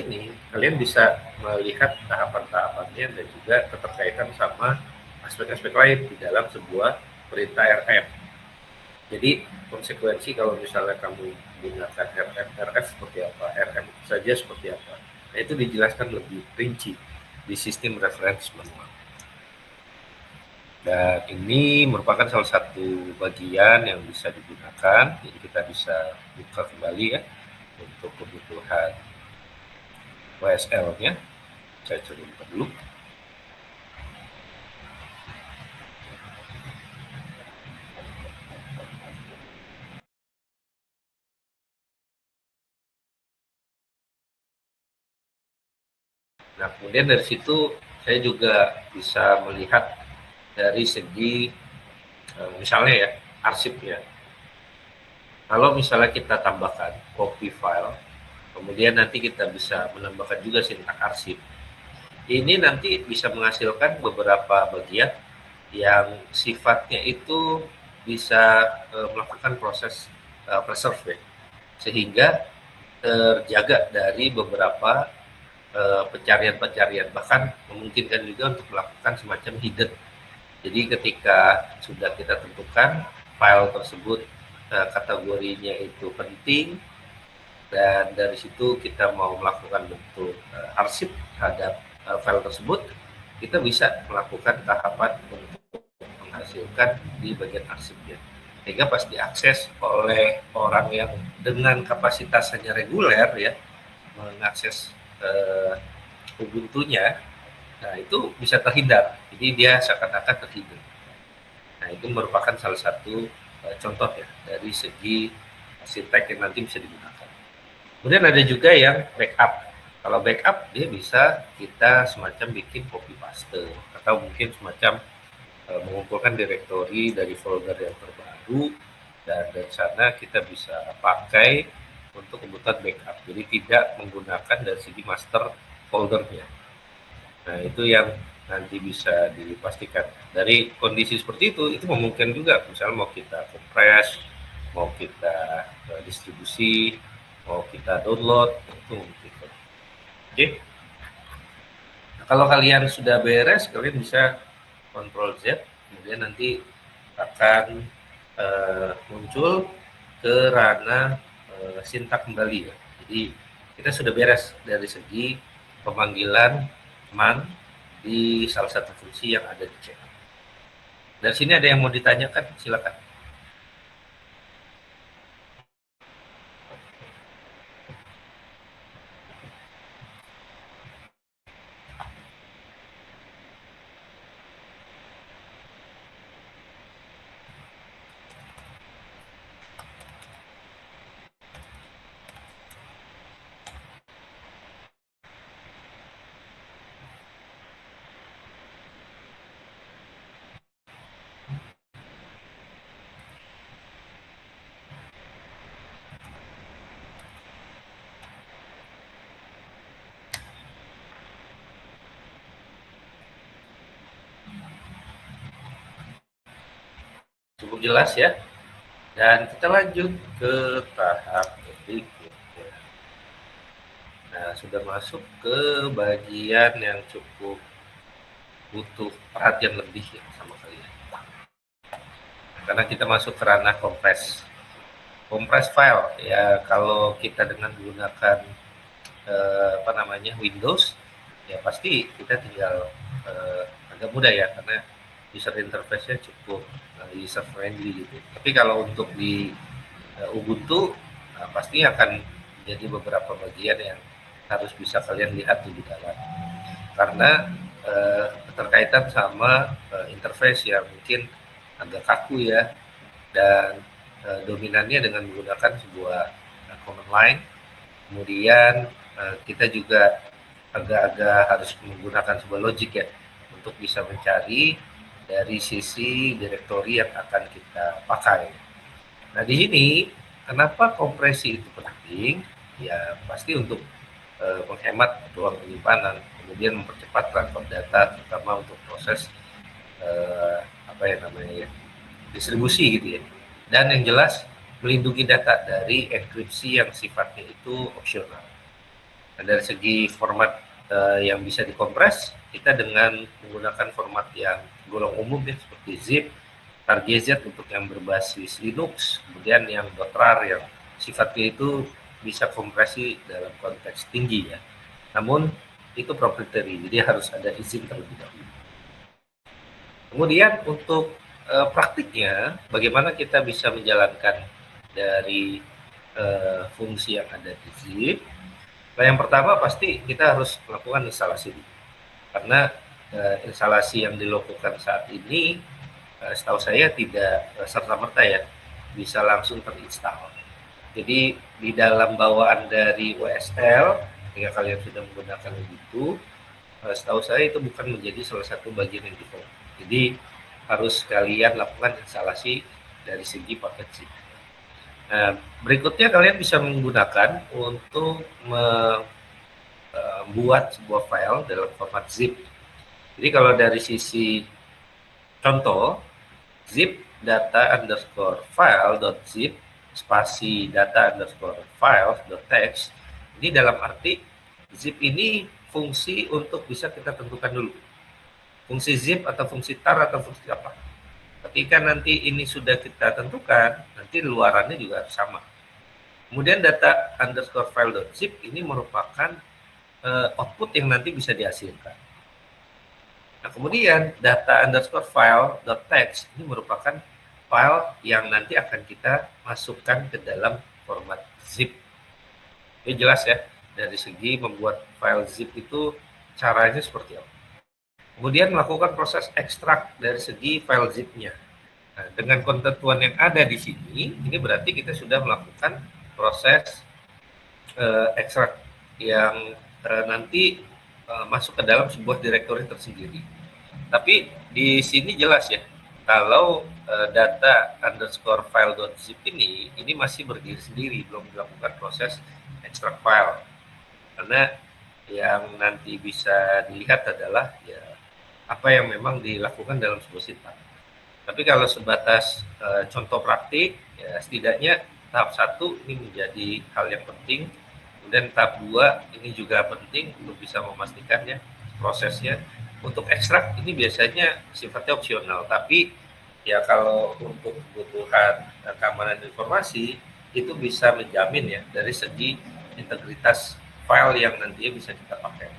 ini, kalian bisa melihat tahapan-tahapannya dan juga keterkaitan sama aspek-aspek lain di dalam sebuah perintah RM. Jadi konsekuensi kalau misalnya kamu gunakan RF seperti apa, RM saja seperti apa. Nah, itu dijelaskan lebih rinci di sistem reference manual. Dan ini merupakan salah satu bagian yang bisa digunakan. Jadi kita bisa buka kembali ya untuk kebutuhan WSL-nya. Saya coba buka dulu. Nah, kemudian dari situ saya juga bisa melihat dari segi misalnya ya arsipnya. Kalau misalnya kita tambahkan copy file, kemudian nanti kita bisa menambahkan juga sintak arsip. Ini nanti bisa menghasilkan beberapa bagian yang sifatnya itu bisa melakukan proses preserve ya, sehingga terjaga dari beberapa pencarian-pencarian, bahkan memungkinkan juga untuk melakukan semacam hidden. Jadi ketika sudah kita tentukan file tersebut kategorinya itu penting, dan dari situ kita mau melakukan bentuk arsip terhadap file tersebut, kita bisa melakukan tahapan untuk menghasilkan di bagian arsipnya. Sehingga pas diakses oleh orang yang dengan kapasitas hanya reguler ya, mengakses Ubuntu-nya, nah itu bisa terhindar. Jadi dia seakan-akan terhindar. Nah itu merupakan salah satu contoh ya dari segi sintek yang nanti bisa digunakan. Kemudian ada juga yang backup. Kalau backup dia bisa kita semacam bikin copy paste atau mungkin semacam mengumpulkan direktori dari folder yang terbaru, dan dari sana kita bisa pakai untuk kebutuhan backup. Jadi tidak menggunakan dari segi master foldernya. Nah itu yang nanti bisa dipastikan. Dari kondisi seperti itu memungkinkan juga misalnya mau kita kompres, mau kita distribusi, mau kita download, itu memungkinkan. Oke. Nah, kalau kalian sudah beres, kalian bisa Ctrl Z, kemudian nanti akan muncul ke ranah sintak kembali ya. Jadi kita sudah beres dari segi pemanggilan man di salah satu fungsi yang ada di channel. Dari sini ada yang mau ditanyakan, silakan. Cukup jelas ya. Dan kita lanjut ke tahap berikutnya. Nah, sudah masuk ke bagian yang cukup butuh perhatian lebih ya sama kalian. Karena kita masuk ke ranah kompres file ya. Kalau kita dengan menggunakan Windows ya, pasti kita tinggal agak mudah ya, karena user interface-nya cukup user friendly gitu. Tapi kalau untuk di Ubuntu pasti akan jadi beberapa bagian yang harus bisa kalian lihat lebih dalam, karena terkaitan sama interface yang mungkin agak kaku ya, dan dominannya dengan menggunakan sebuah command line. Kemudian kita juga agak-agak harus menggunakan sebuah logic ya untuk bisa mencari dari sisi direktori yang akan kita pakai. Nah di sini kenapa kompresi itu penting? Ya pasti untuk menghemat ruang penyimpanan, kemudian mempercepat transfer data, terutama untuk proses distribusi gitu ya. Dan yang jelas melindungi data dari enkripsi yang sifatnya itu opsional. Nah, dari segi format yang bisa dikompres, kita dengan menggunakan format yang golong umum ya, seperti zip, targz untuk yang berbasis Linux, kemudian yang .rar yang sifatnya itu bisa kompresi dalam konteks tinggi ya. Namun itu proprietary, jadi harus ada izin terlebih dahulu. Kemudian untuk praktiknya, bagaimana kita bisa menjalankan dari fungsi yang ada di zip. Nah, yang pertama pasti kita harus melakukan instalasi dulu. Karena instalasi yang dilakukan saat ini setahu saya tidak serta-merta ya bisa langsung terinstall. Jadi di dalam bawaan dari WSL, jika kalian sudah menggunakan itu, setahu saya itu bukan menjadi salah satu bagian yang default. Jadi harus kalian lakukan instalasi dari segi paket zip. Nah, berikutnya kalian bisa menggunakan untuk membuat sebuah file dalam format zip. Jadi kalau dari sisi contoh, zip data underscore file.zip spasi data underscore files.txt, ini dalam arti zip ini fungsi untuk bisa kita tentukan dulu. Fungsi zip atau fungsi tar atau fungsi apa. Ketika nanti ini sudah kita tentukan, nanti luarannya juga harus sama. Kemudian data underscore file.zip ini merupakan output yang nanti bisa dihasilkan. Nah, kemudian data underscore file.txt ini merupakan file yang nanti akan kita masukkan ke dalam format zip. Ini jelas ya, dari segi membuat file zip itu caranya seperti apa. Kemudian melakukan proses ekstrak dari segi file zip-nya. Nah, dengan ketentuan yang ada di sini, ini berarti kita sudah melakukan proses ekstrak yang nanti masuk ke dalam sebuah direktori tersendiri. Tapi di sini jelas ya, kalau data underscore file.zip ini masih berdiri sendiri, belum dilakukan proses ekstrak file. Karena yang nanti bisa dilihat adalah ya apa yang memang dilakukan dalam sebuah sintaks. Tapi kalau sebatas contoh praktik, ya setidaknya tahap 1 ini menjadi hal yang penting. Kemudian tahap 2 ini juga penting untuk bisa memastikan ya prosesnya. Untuk ekstrak ini biasanya sifatnya opsional, tapi ya kalau untuk kebutuhan keamanan informasi itu bisa menjamin ya dari segi integritas file yang nantinya bisa kita pakai.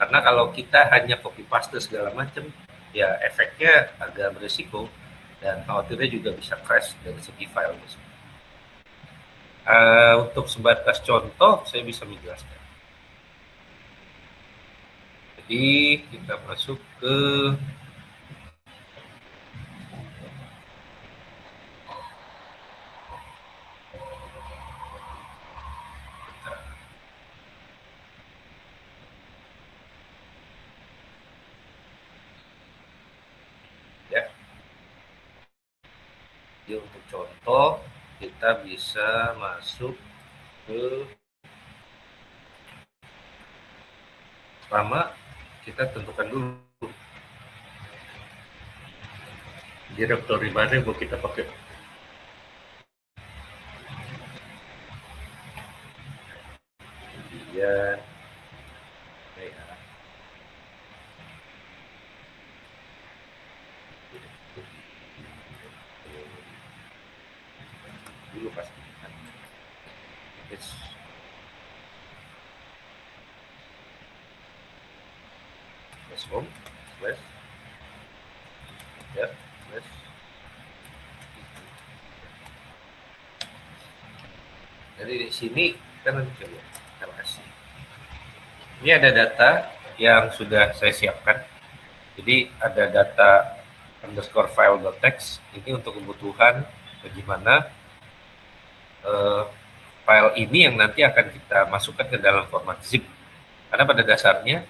Karena kalau kita hanya copy paste segala macam, ya efeknya agak berisiko dan khawatirnya juga bisa crash dari segi file. Untuk sebatas contoh, saya bisa menjelaskan. Jadi kita masuk ke ya. Jadi untuk contoh kita bisa masuk ke pertama kita tentukan dulu direktori mana yang mau kita pakai. Kemudian dulu pastikan slash home slash ya slash. Dari sini kita nanti coba kita kasih. Ini ada data yang sudah saya siapkan. Jadi ada data underscore file.txt ini untuk kebutuhan bagaimana file ini yang nanti akan kita masukkan ke dalam format zip. Karena pada dasarnya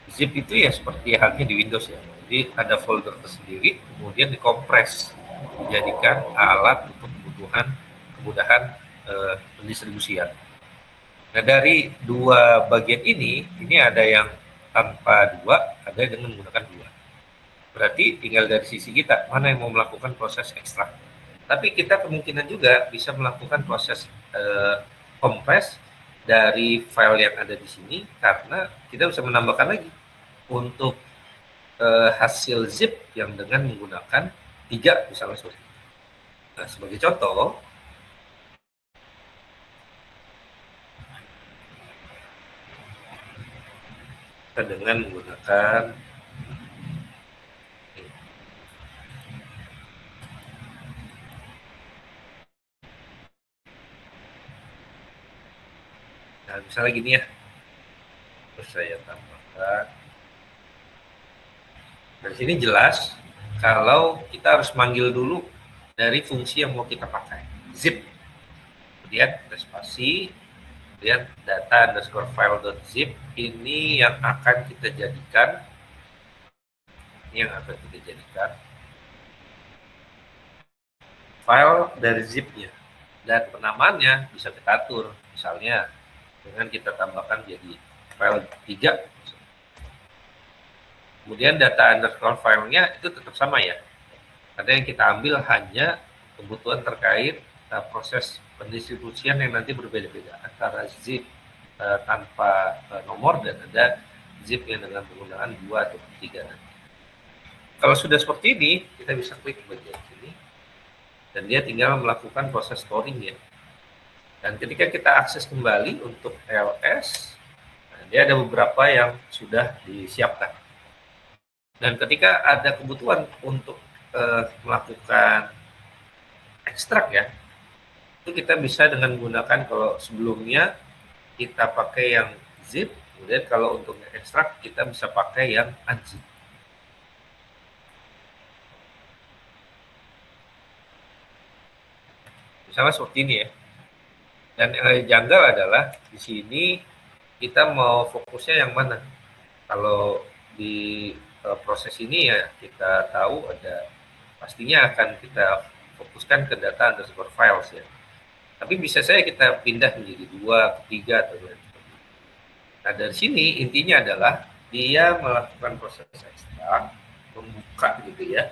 zip itu ya seperti halnya di Windows ya. Jadi ada folder tersendiri, kemudian dikompres dijadikan alat untuk kemudahan pendistribusian. Nah, dari dua bagian ini ada yang tanpa dua, ada yang dengan menggunakan dua. Berarti tinggal dari sisi kita mana yang mau melakukan proses ekstrak. Tapi kita kemungkinan juga bisa melakukan proses kompres dari file yang ada di sini karena kita bisa menambahkan lagi untuk hasil zip yang dengan menggunakan 3 misalnya seperti itu. Nah, sebagai contoh, kita dengan menggunakan nah misalnya gini ya, terus saya tambahkan dari sini jelas kalau kita harus manggil dulu dari fungsi yang mau kita pakai zip, kemudian spasi, kemudian data underscore file.zip ini yang akan kita jadikan file dari zipnya, dan penamaannya bisa kita atur, misalnya dengan kita tambahkan jadi file 3. Kemudian data underscore filenya itu tetap sama ya, karena yang kita ambil hanya kebutuhan terkait proses pendistribusian yang nanti berbeda-beda antara zip tanpa nomor dan ada zip yang dengan penggunaan 2 atau 3 nanti. Kalau sudah seperti ini, kita bisa klik bagian sini dan dia tinggal melakukan proses storing ya. Dan ketika kita akses kembali untuk LS, dia ada beberapa yang sudah disiapkan. Dan ketika ada kebutuhan untuk melakukan ekstrak ya, itu kita bisa dengan menggunakan, kalau sebelumnya kita pakai yang zip, kemudian kalau untuk ekstrak kita bisa pakai yang unzip. Misalnya seperti ini ya. Dan yang janggal adalah di sini kita mau fokusnya yang mana. Kalau di proses ini ya kita tahu ada pastinya akan kita fokuskan ke data underscore files ya. Tapi bisa saja kita pindah menjadi 2, 3 atau lain. Nah dari sini intinya adalah dia melakukan proses ekstrak, membuka gitu ya.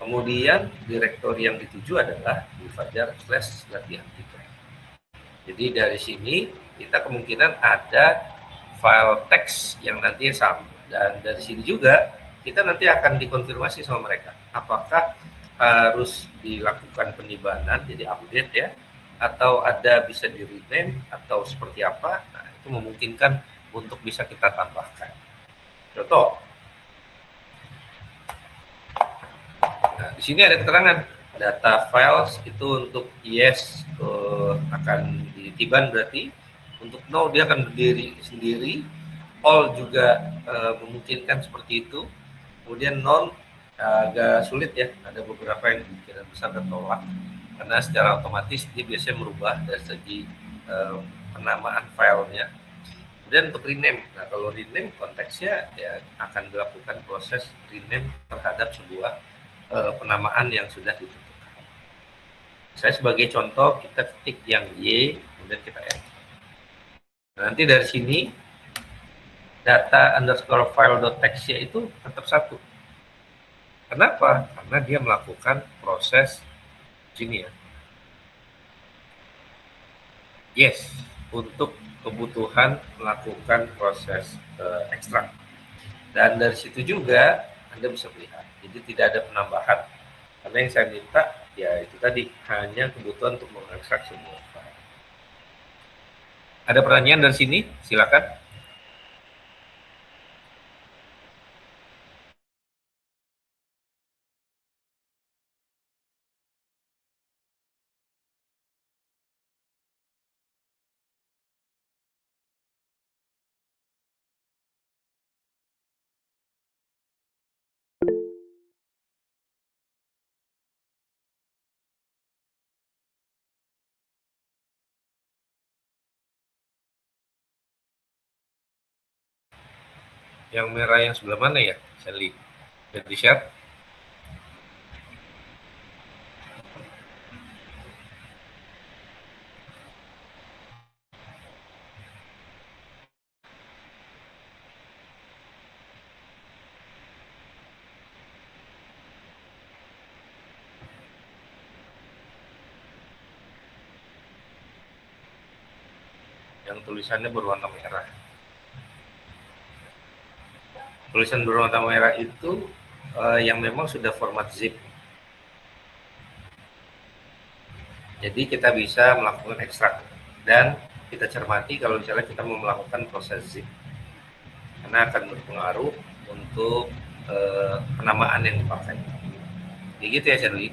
Kemudian direktori yang dituju adalah di fajar/latihan 3. Jadi dari sini kita kemungkinan ada file teks yang nantinya sama, dan dari sini juga kita nanti akan dikonfirmasi sama mereka apakah harus dilakukan penyimpanan jadi update ya, atau ada bisa di rename atau seperti apa. Nah, itu memungkinkan untuk bisa kita tambahkan. Contoh, nah, di sini ada keterangan data files itu untuk yes akan ditiban, berarti untuk no dia akan berdiri sendiri, all juga memungkinkan seperti itu, kemudian non agak sulit ya, ada beberapa yang kemungkinan besar tertolak karena secara otomatis dia biasanya merubah dari segi penamaan filenya. Kemudian untuk rename, nah kalau rename konteksnya ya akan dilakukan proses rename terhadap sebuah penamaan yang sudah ditentukan. Saya sebagai contoh kita ketik yang Y, kemudian kita enter. Nah, nanti dari sini data underscore file.text-nya itu tetap satu. Kenapa? Karena dia melakukan proses sini ya. Yes, untuk kebutuhan melakukan proses ekstrak. Dan dari situ juga Anda bisa melihat. Jadi tidak ada penambahan. Karena yang saya minta ya itu tadi hanya kebutuhan untuk mengekstrak semua file. Ada pertanyaan dari sini? Silakan. Yang merah yang sebelah mana ya? Saya lihat. Sudah di-share? yang tulisannya berwarna merah. Tulisan berwarna merah itu yang memang sudah format zip. Jadi kita bisa melakukan ekstrak dan kita cermati kalau misalnya kita mau melakukan proses zip, karena akan berpengaruh untuk penamaan yang dipakai. Jadi gitu ya, Shirley.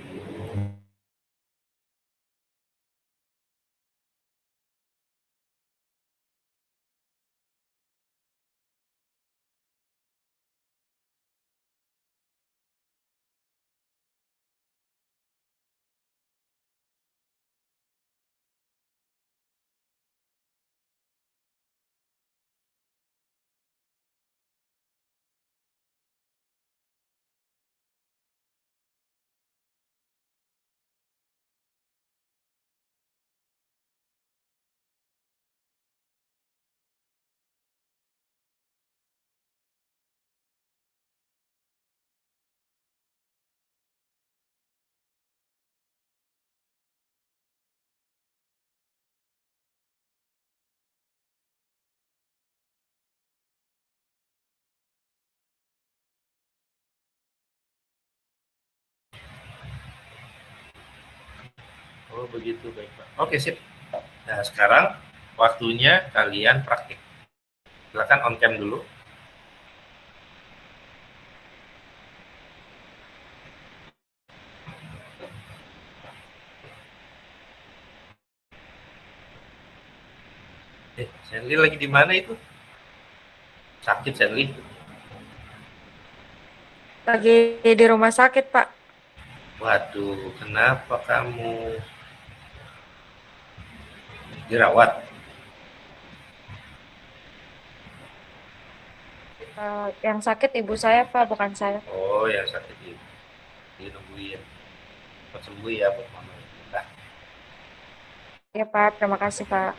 Oh begitu, baik Pak. Oke, sip. Nah sekarang waktunya kalian praktik. Silakan on cam dulu. Shanley lagi di mana itu? Sakit Shanley? Lagi di rumah sakit, Pak. Waduh, kenapa kamu dirawat? Yang sakit ibu saya, Pak, bukan saya. Oh, yang sakit itu. Nungguin. Cepat sembuh ya buat mama. Nah, Ya, Pak. Terima kasih, Pak.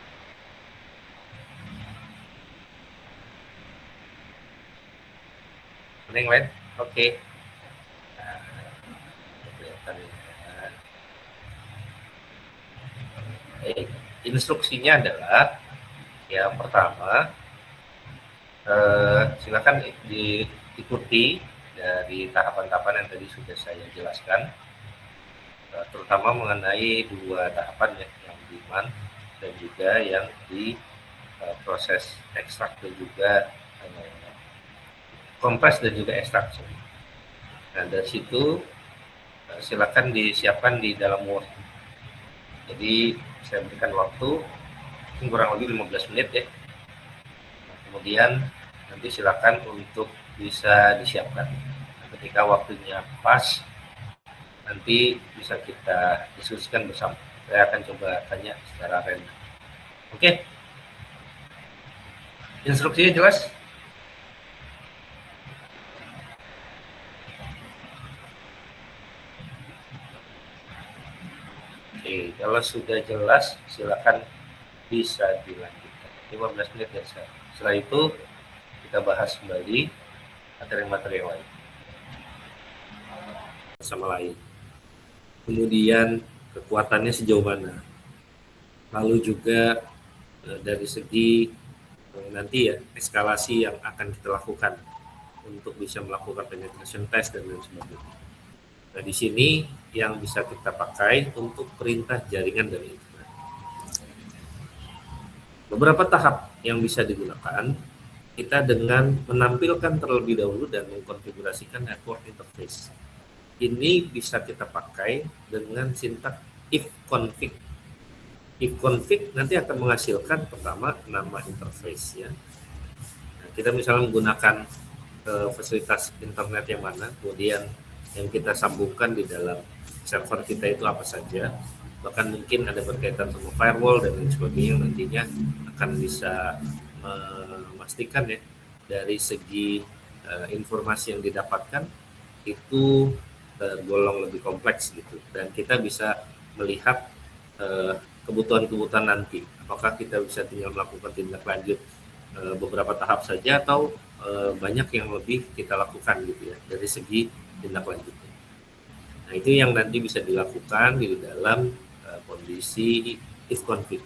mending lain? Oke. Nah, kelihatan ya. Instruksinya adalah yang pertama, silakan diikuti dari tahapan-tahapan yang tadi sudah saya jelaskan, terutama mengenai dua tahapan ya, yang demand dan juga yang di proses ekstrak dan juga kompres dan juga ekstrak. Nah dari situ silakan disiapkan di dalam Word. Jadi saya berikan waktu kurang lebih 15 menit ya. Nah, kemudian nanti silakan untuk bisa disiapkan. Nah, ketika waktunya pas, nanti bisa kita diskusikan bersama. Saya akan coba tanya secara random. Oke? Instruksinya jelas? Oke, kalau sudah jelas, silakan bisa dilanjutkan. 15 menit ya, saya. Setelah itu, kita bahas kembali materi-materi yang lain. Sama lain. Kemudian, kekuatannya sejauh mana. Lalu juga dari segi nanti ya, eskalasi yang akan kita lakukan untuk bisa melakukan penetration test dan lain sebagainya. Nah, di sini yang bisa kita pakai untuk perintah jaringan dari internet. Beberapa tahap yang bisa digunakan, kita dengan menampilkan terlebih dahulu dan mengkonfigurasikan network interface. Ini bisa kita pakai dengan sintaks if config. If config nanti akan menghasilkan pertama nama interface ya. Nah, kita misalnya menggunakan fasilitas internet yang mana, kemudian yang kita sambungkan di dalam server kita itu apa saja, bahkan mungkin ada berkaitan sama firewall dan lain sebagainya, nantinya akan bisa memastikan ya dari segi informasi yang didapatkan itu tergolong lebih kompleks gitu, dan kita bisa melihat kebutuhan-kebutuhan nanti, apakah kita bisa tinggal melakukan tindak lanjut beberapa tahap saja atau banyak yang lebih kita lakukan gitu ya dari segi tindak lanjutnya. Nah itu yang nanti bisa dilakukan di dalam kondisi if config.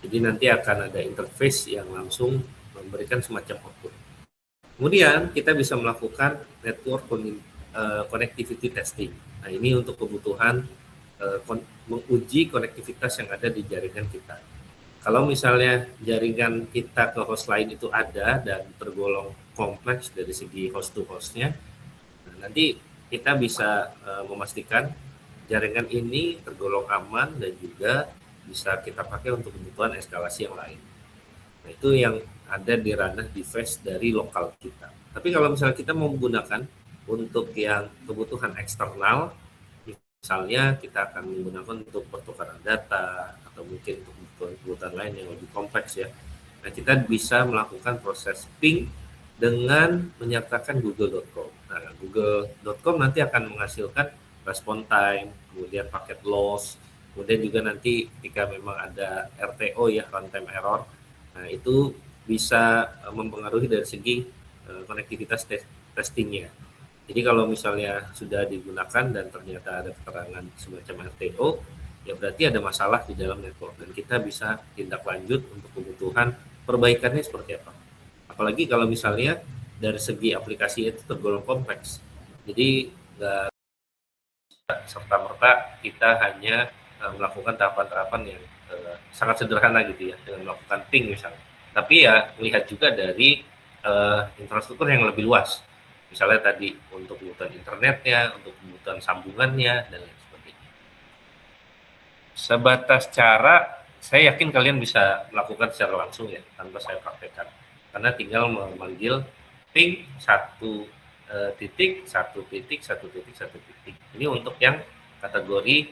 Jadi nanti akan ada interface yang langsung memberikan semacam output. Kemudian kita bisa melakukan network connectivity testing. Nah, ini untuk kebutuhan menguji konektivitas yang ada di jaringan kita. Kalau misalnya jaringan kita ke host lain itu ada dan tergolong kompleks dari segi host to hostnya, nah, nanti kita bisa memastikan jaringan ini tergolong aman dan juga bisa kita pakai untuk kebutuhan eskalasi yang lain. Nah, itu yang ada di ranah device dari lokal kita. Tapi kalau misalnya kita mau menggunakan untuk yang kebutuhan eksternal, misalnya kita akan menggunakan untuk pertukaran data atau mungkin untuk kebutuhan lain yang lebih kompleks ya. Nah, kita bisa melakukan proses ping dengan menyertakan google.com. Nah, google.com nanti akan menghasilkan respon time, kemudian paket loss, kemudian juga nanti ketika memang ada RTO ya, runtime error, nah itu bisa mempengaruhi dari segi konektivitas testingnya. Jadi kalau misalnya sudah digunakan dan ternyata ada keterangan semacam RTO, ya berarti ada masalah di dalam network dan kita bisa tindak lanjut untuk kebutuhan perbaikannya seperti apa. Apalagi kalau misalnya dari segi aplikasi itu tergolong kompleks. Jadi nggak serta-merta kita hanya melakukan tahapan-tahapan yang sangat sederhana gitu ya, dengan melakukan ping misalnya. Tapi ya melihat juga dari infrastruktur yang lebih luas. Misalnya tadi untuk kebutuhan internetnya, untuk kebutuhan sambungannya, dan lain sebagainya. Sebatas cara, saya yakin kalian bisa melakukan secara langsung ya, tanpa saya praktekkan. Karena tinggal memanggil ping 1 titik, 1 titik, 1 titik, 1 titik. Ini untuk yang kategori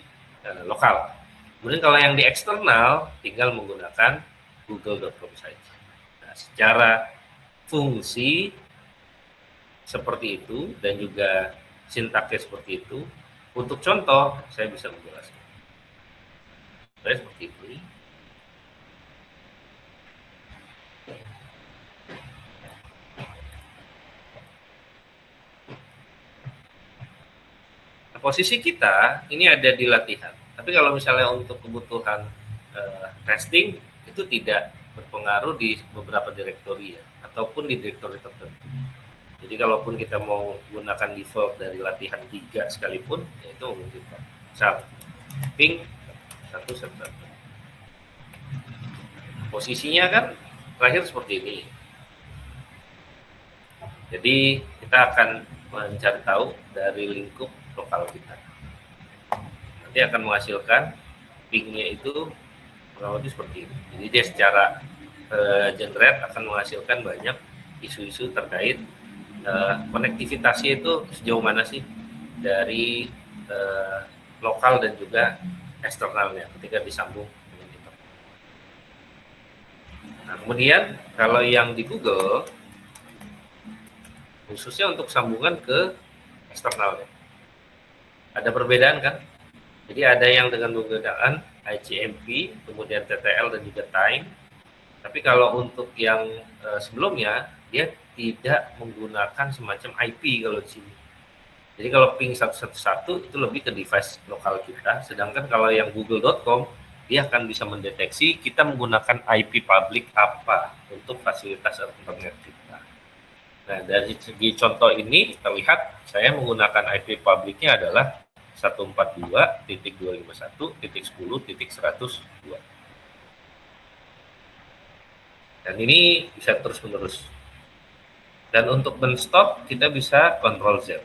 lokal. Kemudian kalau yang di eksternal, tinggal menggunakan google.com saja. Nah, secara fungsi seperti itu dan juga sintaksnya seperti itu. Untuk contoh, saya bisa menjelaskan. Saya seperti ini. Nah, posisi kita ini ada di latihan. Tapi kalau misalnya untuk kebutuhan testing itu tidak berpengaruh di beberapa direktori ya, ataupun di direktori tertentu. Jadi kalaupun kita mau gunakan default dari latihan 3 sekalipun, ya itu memungkinkan. Misal, ping 111. Posisinya kan terakhir seperti ini. Jadi kita akan mencari tahu dari lingkup lokal kita. Nanti akan menghasilkan pingnya itu kurang lebih seperti ini. Jadi dia secara generate akan menghasilkan banyak isu-isu terkait konektivitasnya itu sejauh mana sih dari lokal dan juga eksternalnya ketika disambung dengan internet. Nah, kemudian kalau yang di Google khususnya untuk sambungan ke eksternalnya ada perbedaan kan? Jadi ada yang dengan menggunakan ICMP, kemudian TTL dan juga time. Tapi kalau untuk yang sebelumnya dia tidak menggunakan semacam IP kalau di sini. Jadi kalau ping 111 itu lebih ke device lokal kita, sedangkan kalau yang google.com dia akan bisa mendeteksi kita menggunakan IP publik apa untuk fasilitas internet kita. Nah, dari segi contoh ini terlihat saya menggunakan IP publiknya adalah 142.251.10.102. Dan ini bisa terus-menerus. Dan untuk men-stop kita bisa Ctrl Z.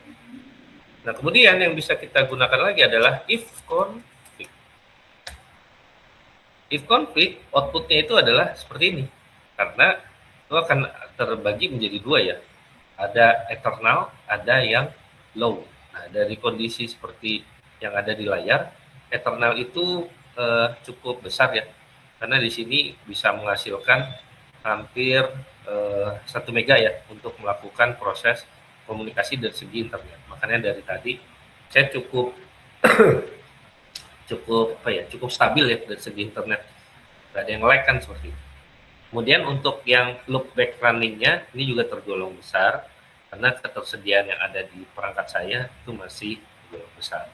Nah, kemudian yang bisa kita gunakan lagi adalah if config. If config, outputnya itu adalah seperti ini. Karena itu akan terbagi menjadi dua ya. Ada eternal, ada yang low. Nah, dari kondisi seperti yang ada di layar, eternal itu cukup besar ya. Karena di sini bisa menghasilkan hampir 1 mega ya untuk melakukan proses komunikasi dari segi internet. Makanya dari tadi saya cukup cukup stabil ya dari segi internet. Gak ada yang lag kan seperti itu. Kemudian untuk yang loop back running-nya ini juga tergolong besar karena ketersediaan yang ada di perangkat saya itu masih tergolong besar.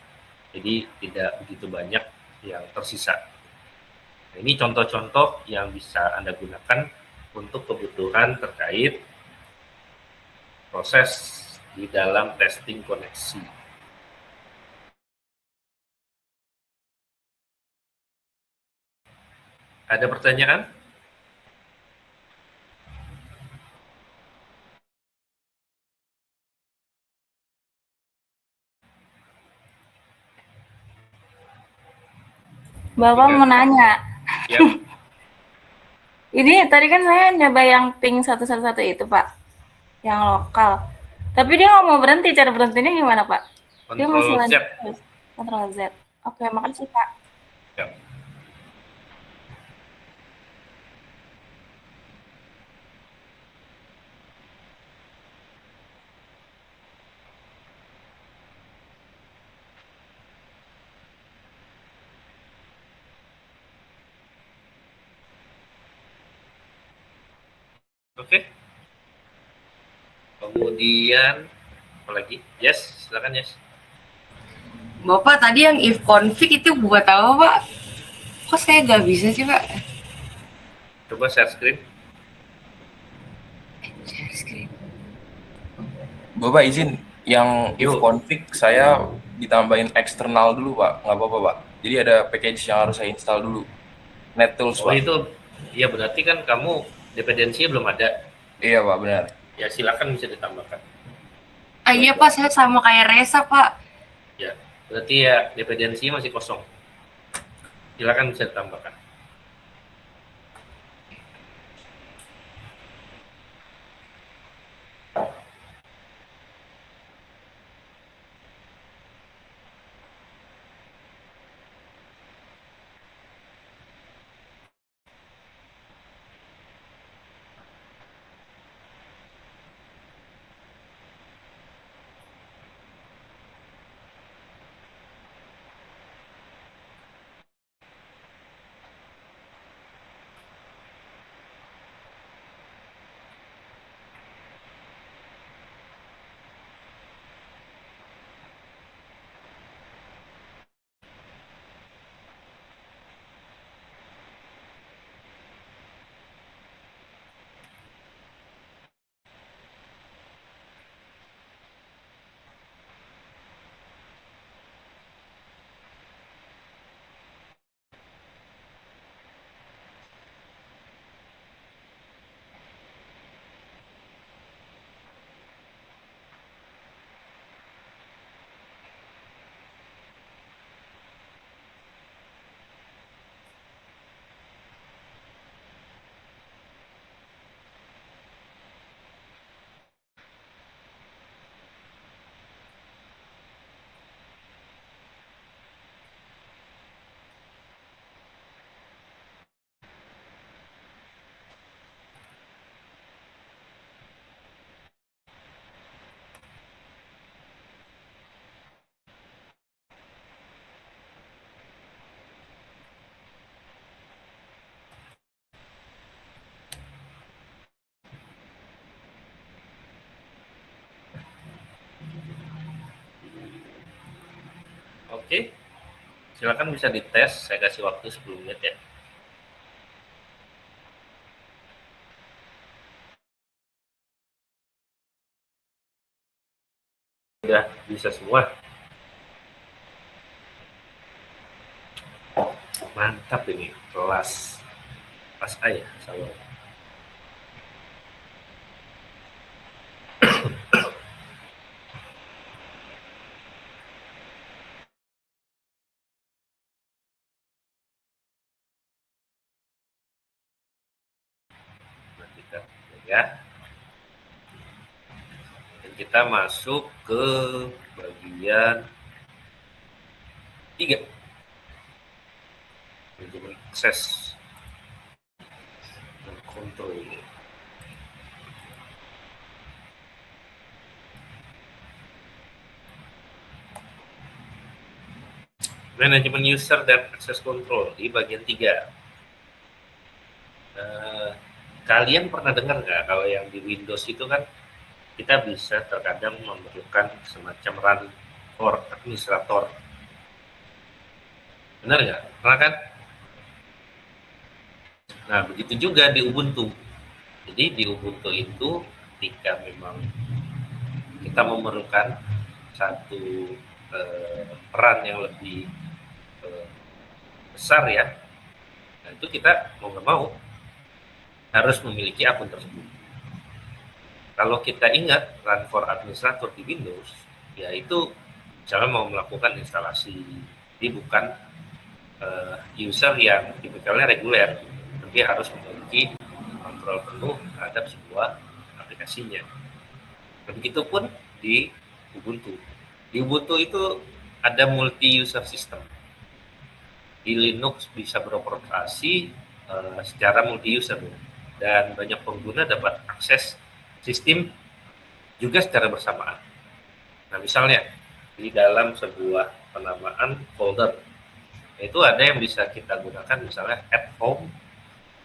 Jadi tidak begitu banyak yang tersisa. Nah, ini contoh-contoh yang bisa Anda gunakan untuk kebutuhan terkait proses di dalam testing koneksi. Ada pertanyaan? Bapak mau nanya. Ya. Ini tadi kan saya nyoba yang ping 111 itu, Pak. Yang lokal. Tapi dia nggak mau berhenti. Cara berhentinya gimana, Pak? Dia masih Kontrol Z. lanjut terus. Kontrol Z. Oke, makasih, Pak. Ya. Oke. Kemudian apa lagi? Yes, silakan Yes. Bapak tadi yang if config itu buat apa, Pak? Kok saya nggak bisa sih, Pak? Coba share screen. Share screen. Bapak izin, yang if Yuk. config saya ditambahin eksternal dulu Pak, nggak apa-apa Pak. Jadi ada package yang harus saya install dulu. NetTools Oh Pak. itu, ya berarti kan kamu dependensinya belum ada. Iya Pak, benar. Ya silakan bisa ditambahkan. Ah iya, Pak, saya sama kayak Reza, Pak. Ya, berarti ya dependensinya masih kosong. Silakan bisa ditambahkan. Oke, silakan bisa dites. Saya kasih waktu 10 menit ya. Sudah bisa semua. Mantap ini kelas A ya, saya. Kita ya. Dan kita masuk ke bagian 3. Manajemen akses dan kontrol. Manajemen user dan access control di bagian 3. Kalian pernah dengar nggak kalau yang di Windows itu kan kita bisa terkadang memerlukan semacam run for administrator. Benar nggak? Pernah kan? Nah, begitu juga di Ubuntu. Jadi di Ubuntu itu ketika memang kita memerlukan satu peran yang lebih besar ya, nah itu kita mau nggak mau harus memiliki akun tersebut. Kalau kita ingat run for administrator di Windows, ya itu misalnya mau melakukan instalasi, jadi bukan user yang tipikalnya reguler, tapi harus memiliki kontrol penuh terhadap sebuah aplikasinya. Begitupun di Ubuntu. Di Ubuntu itu ada multi user system. Di Linux bisa beroperasi secara multi user dan banyak pengguna dapat akses sistem juga secara bersamaan. Nah, misalnya di dalam sebuah penamaan folder itu ada yang bisa kita gunakan misalnya at home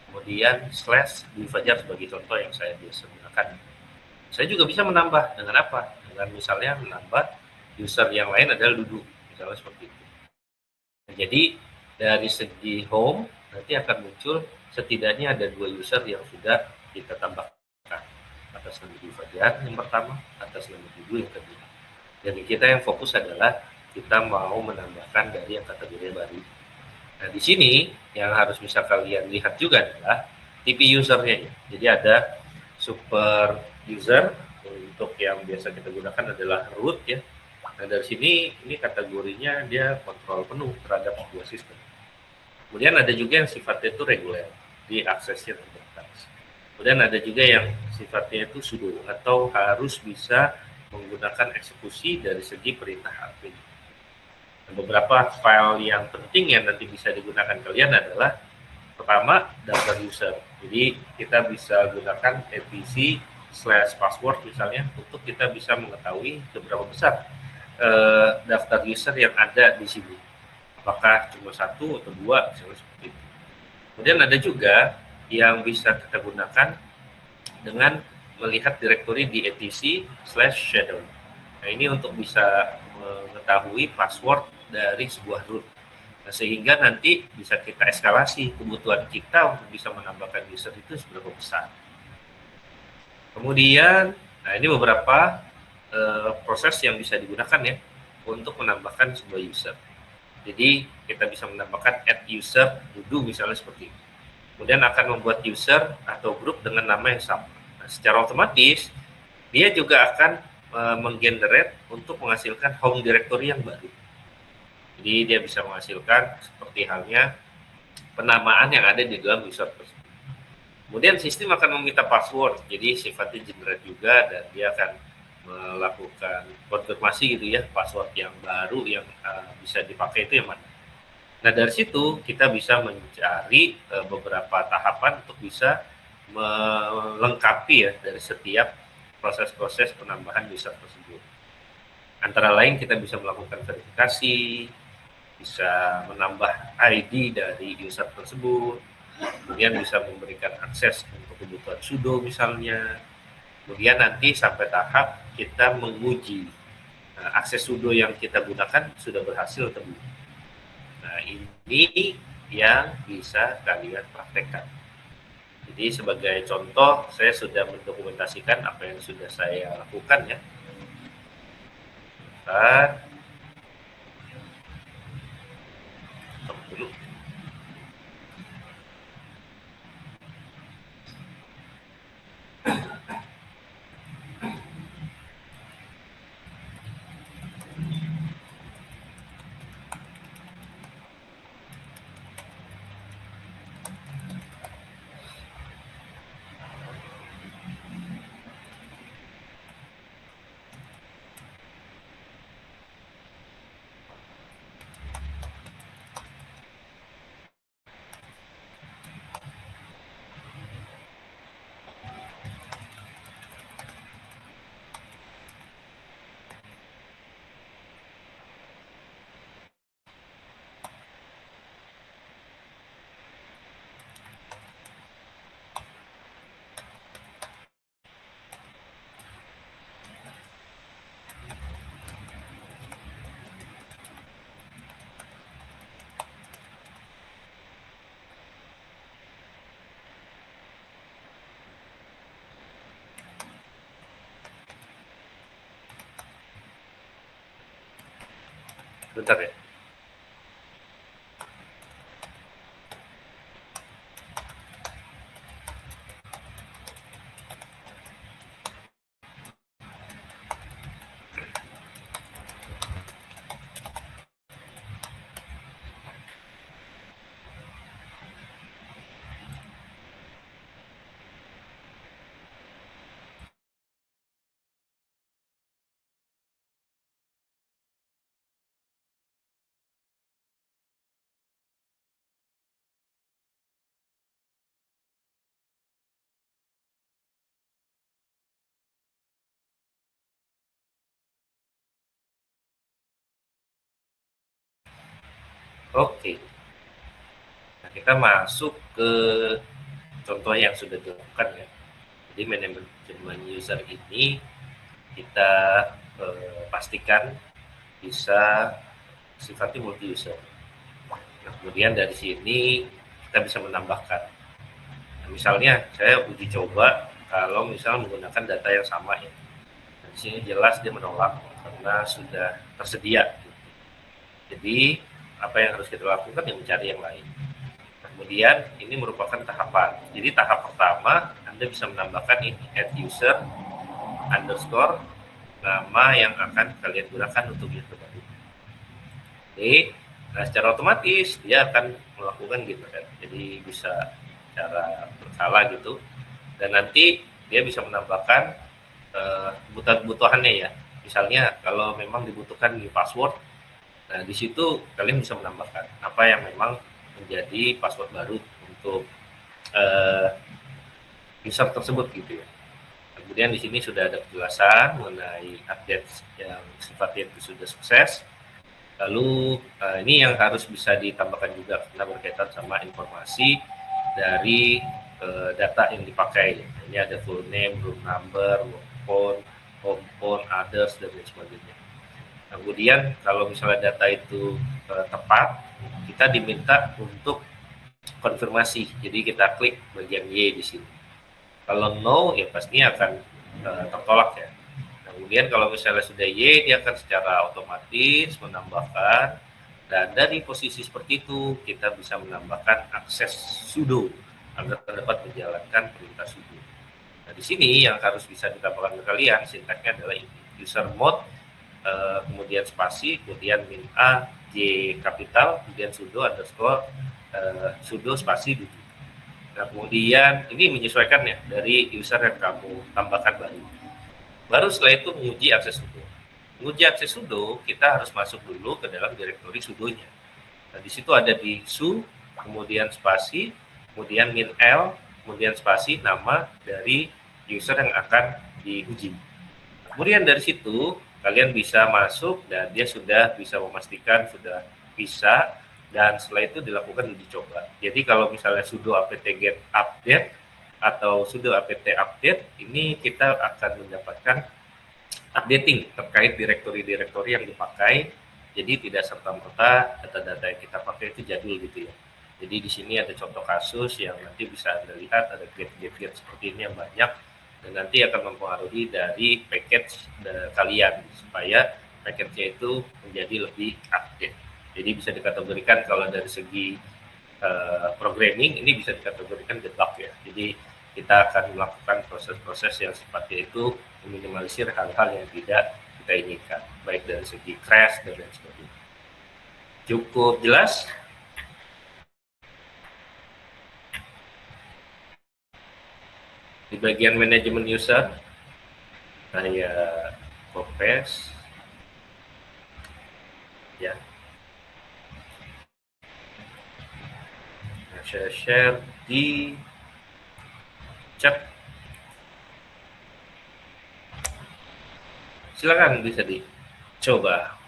kemudian /Dwi Fajar sebagai contoh yang saya biasa gunakan. Saya juga bisa menambah dengan apa? Dengan misalnya menambah user yang lain adalah Dudu, misalnya seperti itu. Nah, jadi dari segi home nanti akan muncul setidaknya ada 2 user yang sudah kita tambahkan, atas nama Dwi Fajar yang pertama, atas nama Dudu yang kedua. Jadi kita yang fokus adalah kita mau menambahkan dari yang kategori baru. Nah, di sini yang harus bisa kalian lihat juga adalah tipe usernya. Jadi ada super user, untuk yang biasa kita gunakan adalah root ya. Nah, dari sini ini kategorinya dia kontrol penuh terhadap sebuah sistem. Kemudian ada juga yang sifatnya itu reguler, di aksesnya terbatas. Kemudian ada juga yang sifatnya itu sudo atau harus bisa menggunakan eksekusi dari segi perintah admin. Beberapa file yang penting yang nanti bisa digunakan kalian adalah pertama daftar user. Jadi kita bisa gunakan etc/password misalnya untuk kita bisa mengetahui seberapa besar daftar user yang ada di sini. Apakah cuma 1 atau 2 misalnya seperti itu. Kemudian ada juga yang bisa kita gunakan dengan melihat direktori di etc/shadow. Nah, ini untuk bisa mengetahui password dari sebuah root. Nah, sehingga nanti bisa kita eskalasi kebutuhan kita untuk bisa menambahkan user itu seberapa besar. Kemudian, nah ini beberapa proses yang bisa digunakan ya untuk menambahkan sebuah user. Jadi kita bisa menambahkan add user Dudu misalnya seperti itu. Kemudian akan membuat user atau grup dengan nama yang sama. Nah, secara otomatis dia juga akan menggenerate untuk menghasilkan home directory yang baru. Jadi dia bisa menghasilkan seperti halnya penamaan yang ada di dalam user tersebut. Kemudian sistem akan meminta password, jadi sifatnya generate juga dan dia akan melakukan konfirmasi gitu ya, password yang baru yang bisa dipakai itu yang mana. Nah, dari situ kita bisa mencari beberapa tahapan untuk bisa melengkapi ya dari setiap proses-proses penambahan user tersebut. Antara lain kita bisa melakukan verifikasi, bisa menambah ID dari user tersebut, kemudian bisa memberikan akses untuk kebutuhan sudo misalnya. Kemudian nanti sampai tahap kita menguji akses sudo yang kita gunakan sudah berhasil atau belum. Nah, ini yang bisa kalian praktekkan. Jadi sebagai contoh, saya sudah mendokumentasikan apa yang sudah saya lakukan ya. Bentar. Stop dulu. Bentar ya. Oke. Nah, kita masuk ke contoh yang sudah dilakukan ya. Jadi manajemen user ini kita pastikan bisa sifatnya multi user. Nah, kemudian dari sini kita bisa menambahkan. Nah, misalnya saya uji coba kalau misal menggunakan data yang sama ya. Nah, di sini jelas dia menolak karena sudah tersedia. Jadi apa yang harus kita lakukan ya mencari yang lain. Kemudian ini merupakan tahapan. Jadi tahap pertama Anda bisa menambahkan ini add user underscore nama yang akan kalian gunakan untuk user baru. Oke, nah secara otomatis dia akan melakukan gitu kan. Jadi bisa cara berkala gitu. Dan nanti dia bisa menambahkan kebutuhan-kebutuhannya ya. Misalnya kalau memang dibutuhkan new password, nah di situ kalian bisa menambahkan apa yang memang menjadi password baru untuk user tersebut gitu ya. Kemudian di sini sudah ada penjelasan mengenai update yang sifatnya itu sudah sukses. Lalu ini yang harus bisa ditambahkan juga karena berkaitan sama informasi dari data yang dipakai. Ini ada full name, room number, work phone, home phone, others, dan lain sebagainya. Kemudian kalau misalnya data itu tepat, kita diminta untuk konfirmasi. Jadi kita klik bagian Y di sini. Kalau no, ya pastinya akan tertolak ya. Kemudian kalau misalnya sudah Y, dia akan secara otomatis menambahkan, dan dari posisi seperti itu kita bisa menambahkan akses sudo agar dapat menjalankan perintah sudo. Nah di sini yang harus bisa ditambahkan ke kalian sintaknya adalah ini, user mode, kemudian spasi, kemudian min a, j kapital, kemudian sudo underscore sudo spasi dulu. Nah kemudian ini menyesuaikan ya dari user yang kamu tambahkan baru. Baru setelah itu menguji akses sudo. Menguji akses sudo, kita harus masuk dulu ke dalam direktori sudonya. Nah, di situ ada di su, kemudian spasi, kemudian min l, kemudian spasi nama dari user yang akan diuji. Kemudian dari situ kalian bisa masuk dan dia sudah bisa memastikan sudah bisa, dan setelah itu dilakukan uji coba. Jadi kalau misalnya sudo apt-get update atau sudo apt-update, ini kita akan mendapatkan updating terkait direktori-direktori yang dipakai. Jadi tidak serta-merta data-data yang kita pakai itu jadul gitu ya. Jadi di sini ada contoh kasus yang nanti bisa Anda lihat, ada get seperti ini yang banyak, dan nanti akan mempengaruhi dari package kalian supaya package-nya itu menjadi lebih update. Jadi bisa dikategorikan kalau dari segi programming ini bisa dikategorikan debug ya. Jadi kita akan melakukan proses-proses yang sifatnya itu meminimalisir hal-hal yang tidak kita inginkan, baik dari segi crash dan lain sebagainya. Cukup jelas? Di bagian manajemen user, saya copy ya. Nah, saya share di chat. Silakan bisa dicoba.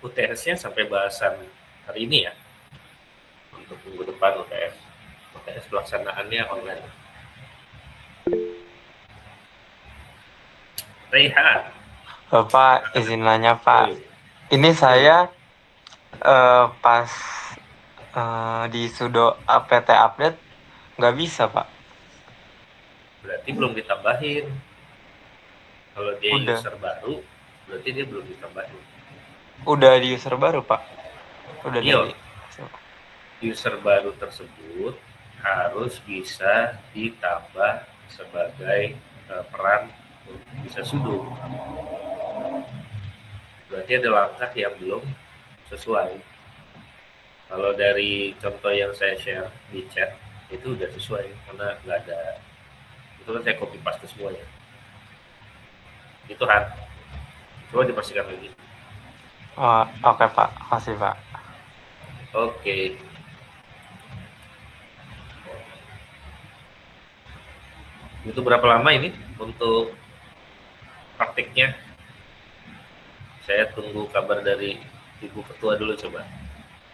UTS-nya sampai bahasan hari ini ya. Untuk minggu depan UTS pelaksanaannya online. Rehan. Bapak, izin nanya Pak. Oh, Ini saya pas di sudo apt update nggak bisa Pak. berarti belum ditambahin. Kalau dia Udah. user baru, berarti dia belum ditambahin. Udah di user baru Pak. Udah Iya. dari. User baru tersebut harus bisa ditambah sebagai peran bisa sudo. Berarti ada langkah yang belum sesuai. Kalau dari contoh yang saya share di chat itu udah sesuai karena nggak ada, itu kan saya copy paste semuanya. Itu Han, coba dipastikan lagi. Oh, oke Pak, makasih Pak. Oke. Itu berapa lama ini untuk praktiknya? Saya tunggu kabar dari Ibu Ketua dulu coba.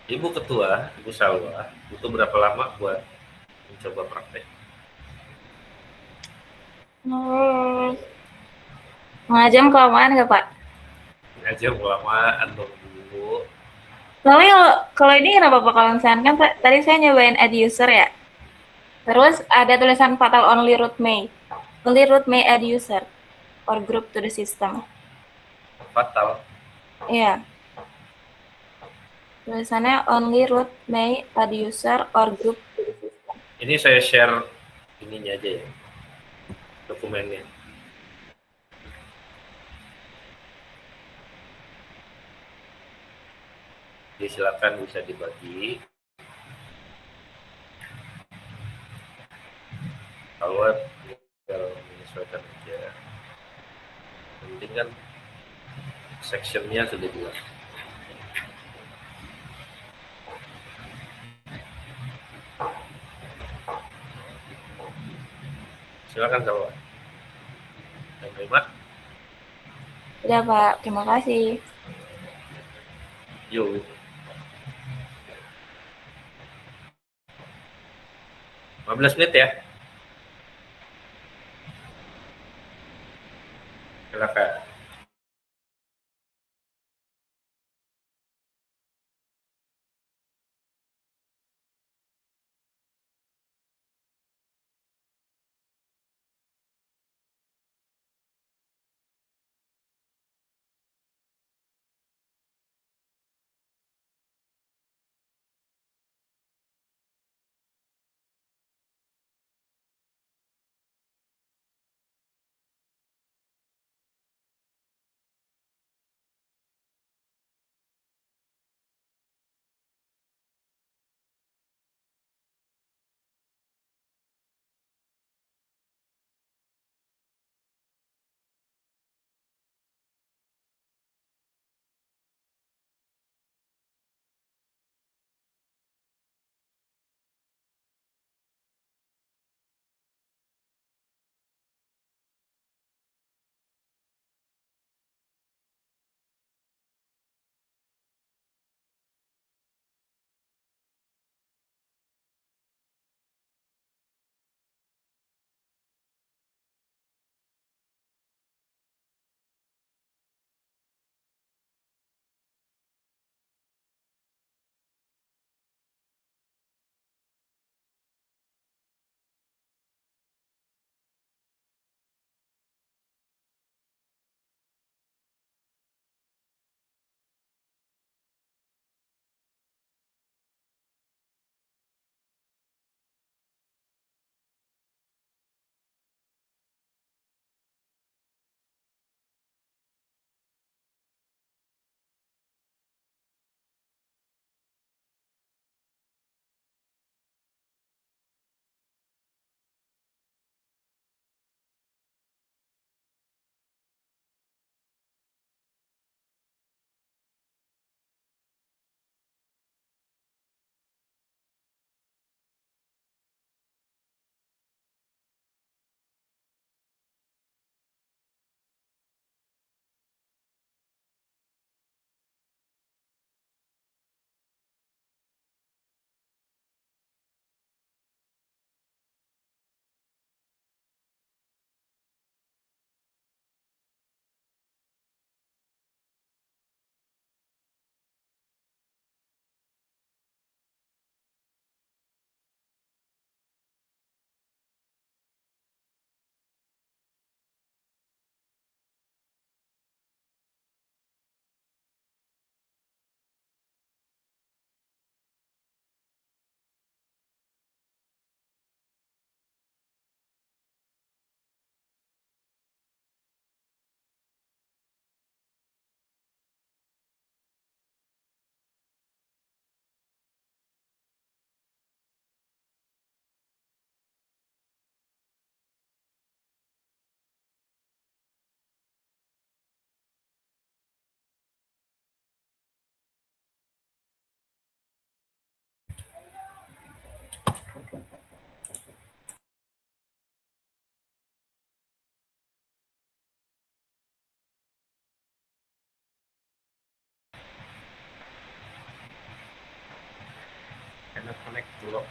Ibu Ketua, Ibu Salwa, itu berapa lama buat mencoba praktek? Setengah jam kelamaan nggak Pak? Aja kelamaan dong dulu. Soalnya kalau ini kenapa Pak? Kalau misalkan kan tadi saya nyobain add user ya. Terus ada tulisan fatal only root may. Only root may add user or group to the system. Fatal. Iya. Tulisannya only root may add user or group to the system. Ini saya share ininya aja ya, dokumennya. Jadi silakan bisa dibagi. Kalau tinggal menyesuaikan aja. Yang penting kan sectionnya sudah jelas. Silakan Salwa. Yang terima. Udah Pak, terima kasih. Yuk. Lima 15 menit ya. Silakan.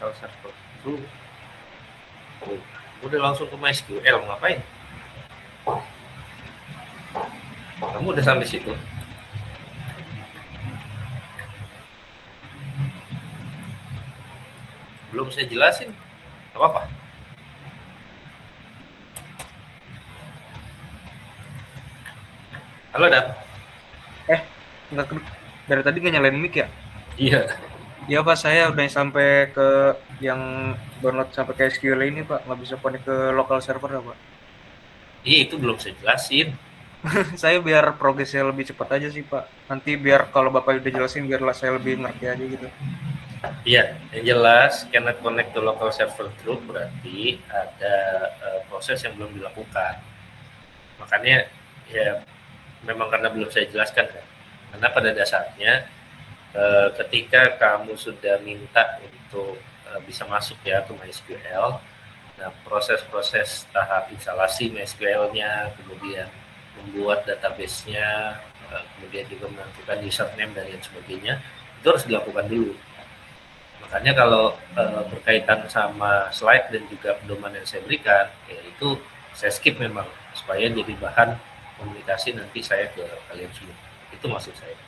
local server itu udah langsung ke MySQL, ngapain? Kamu udah sampai situ? Belum saya jelasin, nggak apa-apa. Halo, Dan. Nggak dari tadi nggak nyalain mic ya? Iya. Iya Pak, saya udah sampai ke yang download sampai ke SQL ini Pak, nggak bisa connect ke local server ya Pak. Iya, itu belum saya jelasin. Saya biar progresnya lebih cepat aja sih Pak. Nanti biar kalau Bapak udah jelasin biarlah saya lebih ngerti aja gitu. Iya, yang jelas cannot connect to local server true berarti ada proses yang belum dilakukan. Makanya ya memang karena belum saya jelaskan kan. Karena pada dasarnya ketika kamu sudah minta untuk bisa masuk ya ke MySQL, nah proses-proses tahap instalasi MySQL-nya, kemudian membuat database-nya, kemudian juga menentukan username dan lain sebagainya, itu harus dilakukan dulu. Makanya kalau berkaitan sama slide dan juga pedoman yang saya berikan, ya itu saya skip memang supaya jadi bahan komunikasi nanti saya ke kalian semua. Itu maksud saya.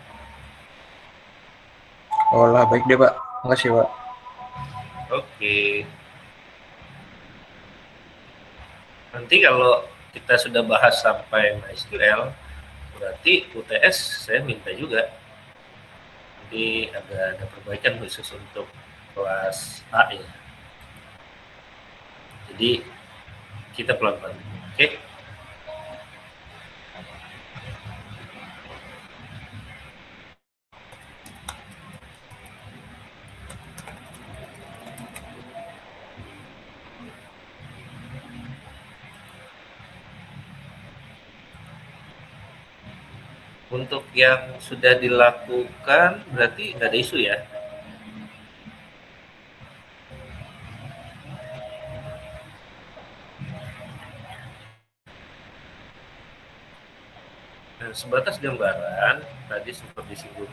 Oh lah, baik deh Pak. Makasih Pak. Oke. Nanti kalau kita sudah bahas sampai MySQL, berarti UTS saya minta juga. Jadi ada perbaikan khusus untuk kelas A ya. Jadi kita pelan-pelan. Oke. Untuk yang sudah dilakukan berarti nggak ada isu ya. Nah, sebatas gambaran tadi sempat disinggung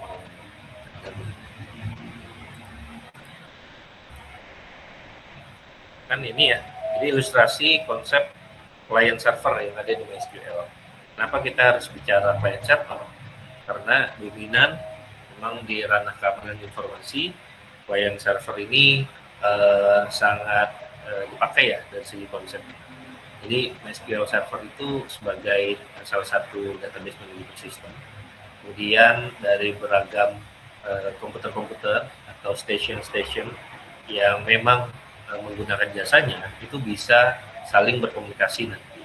kan ini ya, jadi ilustrasi konsep client server yang ada di MySQL. Kenapa kita harus bicara client server? Karena dominan memang di ranah keamanan informasi, client server ini sangat dipakai ya dari segi konsep. Jadi MySQL Server itu sebagai salah satu database management system. Kemudian dari beragam komputer-komputer atau station-station yang memang menggunakan jasanya itu bisa saling berkomunikasi nanti.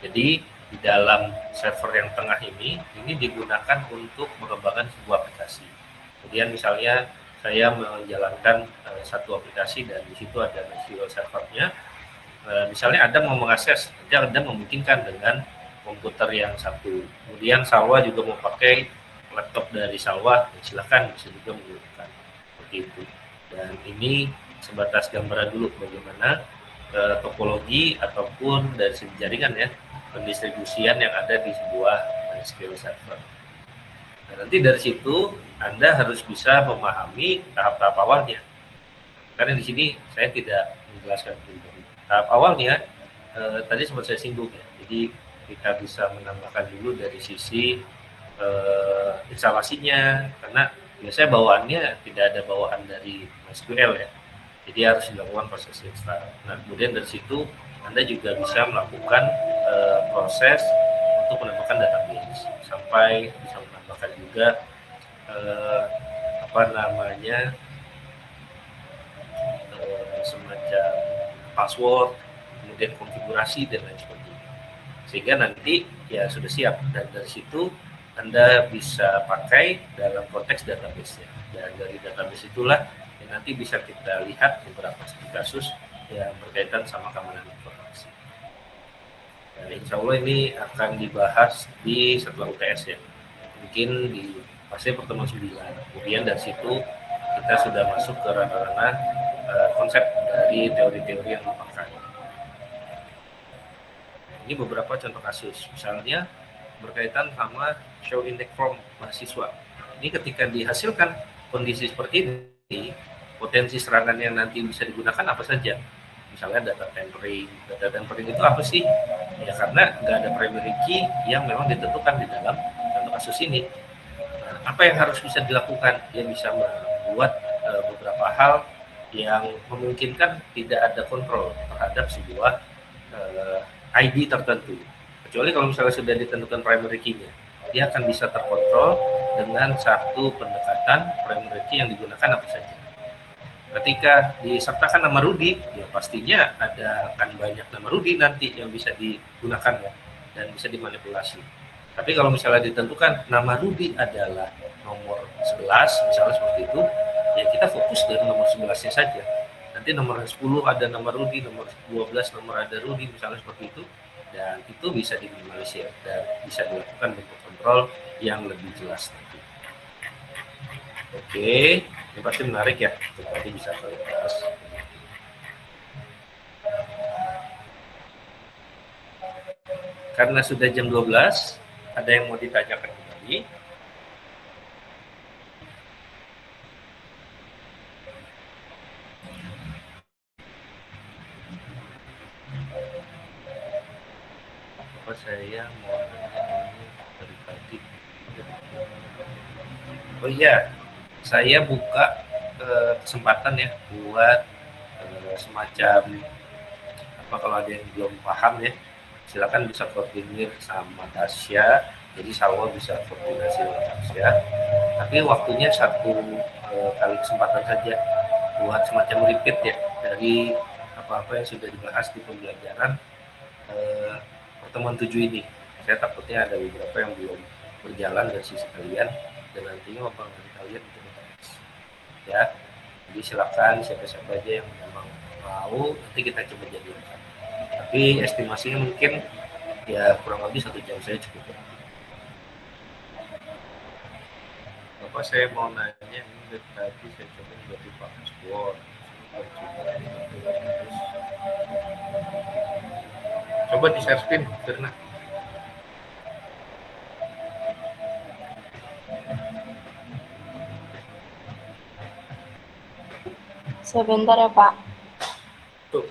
Jadi di dalam server yang tengah ini digunakan untuk mengembangkan sebuah aplikasi. Kemudian misalnya saya menjalankan satu aplikasi dan di situ ada MySQL servernya. Misalnya Anda mau mengakses, Anda memungkinkan dengan komputer yang satu. Kemudian Salwa juga mau pakai laptop dari Salwa, silakan bisa juga menggunakan seperti itu. Dan ini sebatas gambaran dulu bagaimana topologi ataupun dari segi jaringan ya, pendistribusian yang ada di sebuah MySQL server. Nah, nanti dari situ Anda harus bisa memahami tahap-tahap awalnya. Karena di sini saya tidak menjelaskan dulu. Tahap awalnya tadi sempat saya singgung ya. Jadi kita bisa menambahkan dulu dari sisi instalasinya, karena biasanya bawaannya tidak ada bawaan dari MySQL ya. Jadi harus dilakukan proses install. Nah, kemudian dari situ Anda juga bisa melakukan proses untuk menambahkan database sampai bisa menambahkan juga semacam password, kemudian konfigurasi dan lain sebagainya. Sehingga nanti ya sudah siap dan dari situ Anda bisa pakai dalam konteks database-nya. Dan dari database itulah yang nanti bisa kita lihat beberapa kasus yang berkaitan sama keamanan informasi. Dan insya Allah ini akan dibahas di setelah UTS ya. Mungkin di fase pertemuan 9. Kemudian dari situ kita sudah masuk ke ranah-ranah konsep dari teori-teori yang dipakai. Ini beberapa contoh kasus, misalnya berkaitan sama show index form mahasiswa. Ini ketika dihasilkan kondisi seperti ini, potensi serangan yang nanti bisa digunakan apa saja. Misalnya data tampering. Data tampering itu apa sih? Ya karena nggak ada primary key yang memang ditentukan di dalam contoh kasus ini. Nah, apa yang harus bisa dilakukan? Dia bisa membuat beberapa hal yang memungkinkan tidak ada kontrol terhadap sebuah ID tertentu. Kecuali kalau misalnya sudah ditentukan primary key-nya, dia akan bisa terkontrol dengan satu pendekatan primary key yang digunakan apa saja. Ketika disertakan nama Rudy, ya pastinya akan banyak nama Rudy nanti yang bisa digunakan ya, dan bisa dimanipulasi. Tapi kalau misalnya ditentukan nama Rudy adalah nomor 11, misalnya seperti itu, ya kita fokus dari nomor 11-nya saja. Nanti nomor 10 ada nama Rudy, nomor 12 nomor ada Rudy, misalnya seperti itu. Dan itu bisa diminimalisir dan bisa dilakukan bentuk kontrol yang lebih jelas nanti. Oke, ini pasti menarik ya. Tadi bisa kalian bahas. Karena sudah jam 12, ada yang mau ditanyakan kembali? Apa saya mau nanya dari tadi? Oh iya, saya buka kesempatan ya buat semacam apa, kalau ada yang belum paham ya, silakan bisa koordinir sama Tasya. Jadi Salwa bisa koordinasi dengan Tasya. Tapi waktunya satu kali kesempatan saja buat semacam repeat ya dari apa-apa yang sudah dibahas di pembelajaran pertemuan 7 ini. Saya takutnya ada beberapa yang belum berjalan dari sisi kalian dan nantinya mempengaruhi kalian untuk bertugas. Ya, jadi silakan siapa-siapa aja yang memang mau, nanti kita coba jadikan. Tapi estimasinya mungkin ya kurang lebih 1 jam saya cukup. Bapak saya mau nanya, ini dari tadi saya coba juga di password. Coba di share screen, Firna. Sebentar ya Pak. Tuh.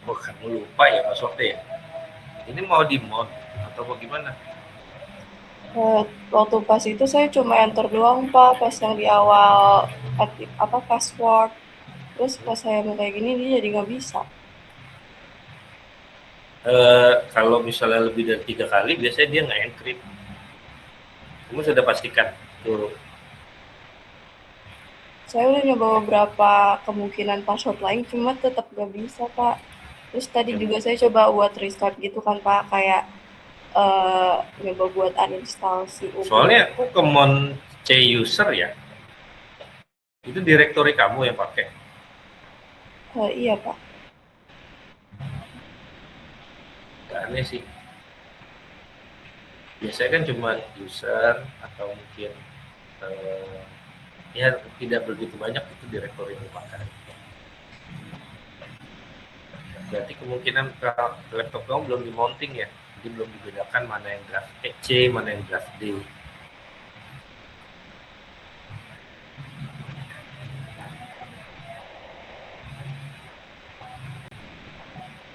Oh, kamu lupa ya passwordnya ya? Ini mau di mod atau bagaimana? Waktu pas itu saya cuma enter doang Pak, pas yang di awal aktif password. Terus pas saya mau kayak gini dia jadi nggak bisa. Kalau misalnya lebih dari 3 kali biasanya dia nggak encrypt. Kamu sudah pastikan tuh. Saya udah nyoba beberapa kemungkinan password lain, cuma tetap nggak bisa Pak. Terus tadi juga saya coba buat restart gitu kan Pak, kayak nyoba buat uninstall si Ubuntu. Soalnya aku command C user ya. Itu direktori kamu yang pakai. Iya Pak. Gak aneh sih. Biasanya kan cuma user atau mungkin ya tidak begitu banyak itu direktori yang dipakai. Berarti kemungkinan laptop kamu belum di-mounting ya, jadi belum dibedakan mana yang draft C, mana yang draft D.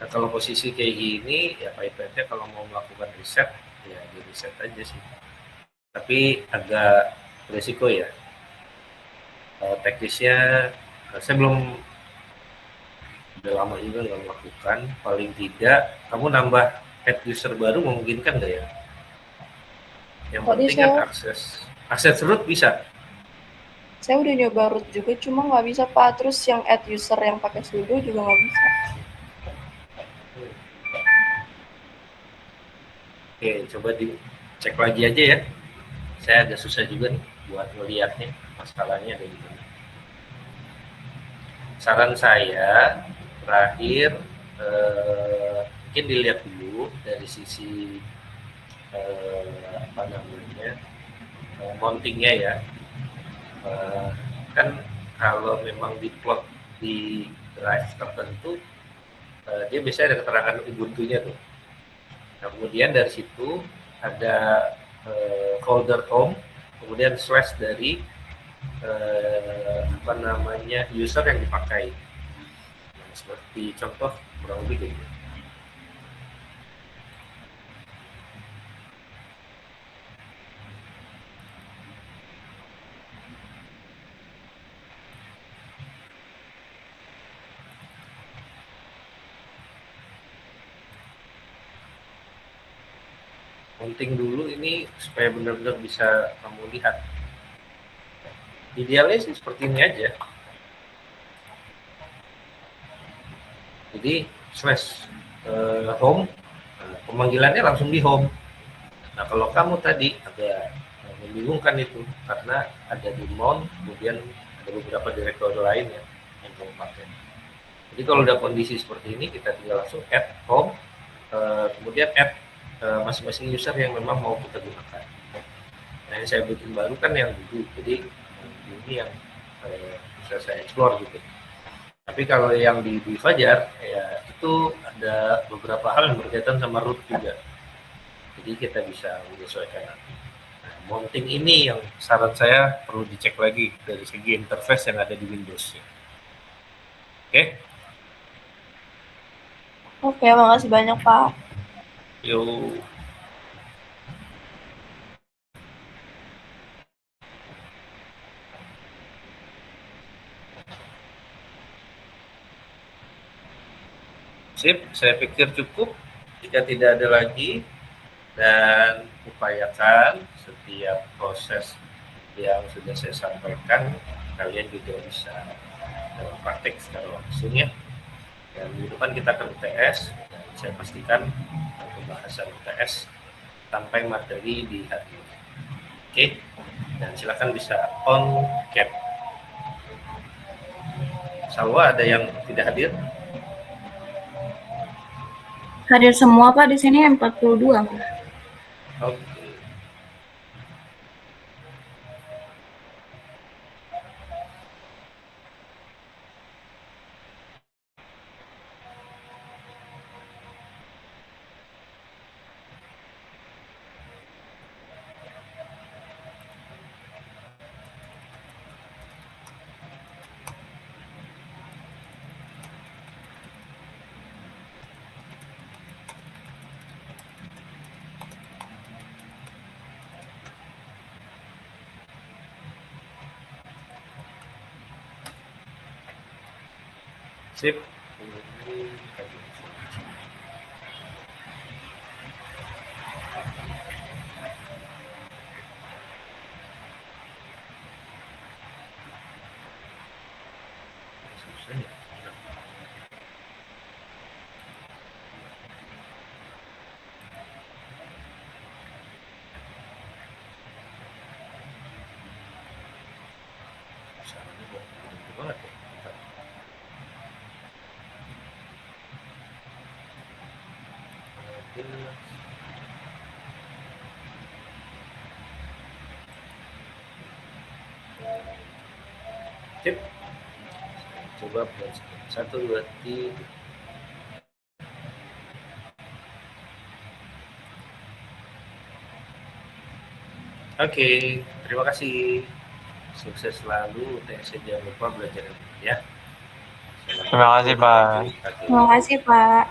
Nah, kalau posisi kayak gini, ya Pak IPT kalau mau melakukan reset, ya di reset aja sih. Tapi agak resiko ya. Teknisnya, saya belum, udah lama juga nggak melakukan. Paling tidak, kamu nambah add user baru memungkinkan nggak ya? Yang Tadi penting kan akses root bisa. Saya udah nyoba root juga, cuma nggak bisa Pak. Terus yang add user yang pakai sudo juga nggak bisa. Oke, coba dicek lagi aja ya. Saya agak susah juga nih buat ngelihatnya masalahnya ada di mana. Saran saya terakhir mungkin dilihat dulu dari sisi apa namanya mountingnya ya. Kan kalau memang diplot di drive tertentu dia biasanya ada keterangan Ubuntu-nya tuh. Nah, kemudian dari situ ada folder home, kemudian slash dari apa namanya user yang dipakai. Nah, seperti contoh kurang lebih gitu. Penting dulu ini supaya benar-benar bisa kamu lihat. Idealnya sih seperti ini aja. Jadi slash home, pemanggilannya langsung di home. Nah kalau kamu tadi agak membingungkan itu karena ada di mount, kemudian ada beberapa direktori lain ya yang kamu pakai. Jadi kalau udah kondisi seperti ini kita tinggal langsung add home, kemudian add masing-masing user yang memang mau kita gunakan. Nah yang saya bikin baru kan yang dulu, jadi ini yang bisa saya explore gitu. Tapi kalau yang di Fajar ya itu ada beberapa hal yang berkaitan sama root juga. Jadi kita bisa menyesuaikan. Nah, mounting ini yang saran saya perlu dicek lagi dari segi interface yang ada di Windows. Oke? Oke, makasih banyak Pak. Yuk. Sip, saya pikir cukup. Jika tidak ada lagi, dan upayakan setiap proses yang sudah saya sampaikan, kalian juga bisa praktek secara langsung ya. Dan minggu depan kita akan UTS, dan saya pastikan pembahasan UTS sampai materi di hari ini. Oke, dan silakan bisa on cam. Salwa ada yang tidak hadir? Hadir semua Pak, di sini 42. Oke. Sip. Banget ya. Sip. Coba buat 1, 2, 3. Oke, terima kasih. Sukses selalu. Jangan lupa belajar ya. Terima kasih, Pak. Terima kasih Pak.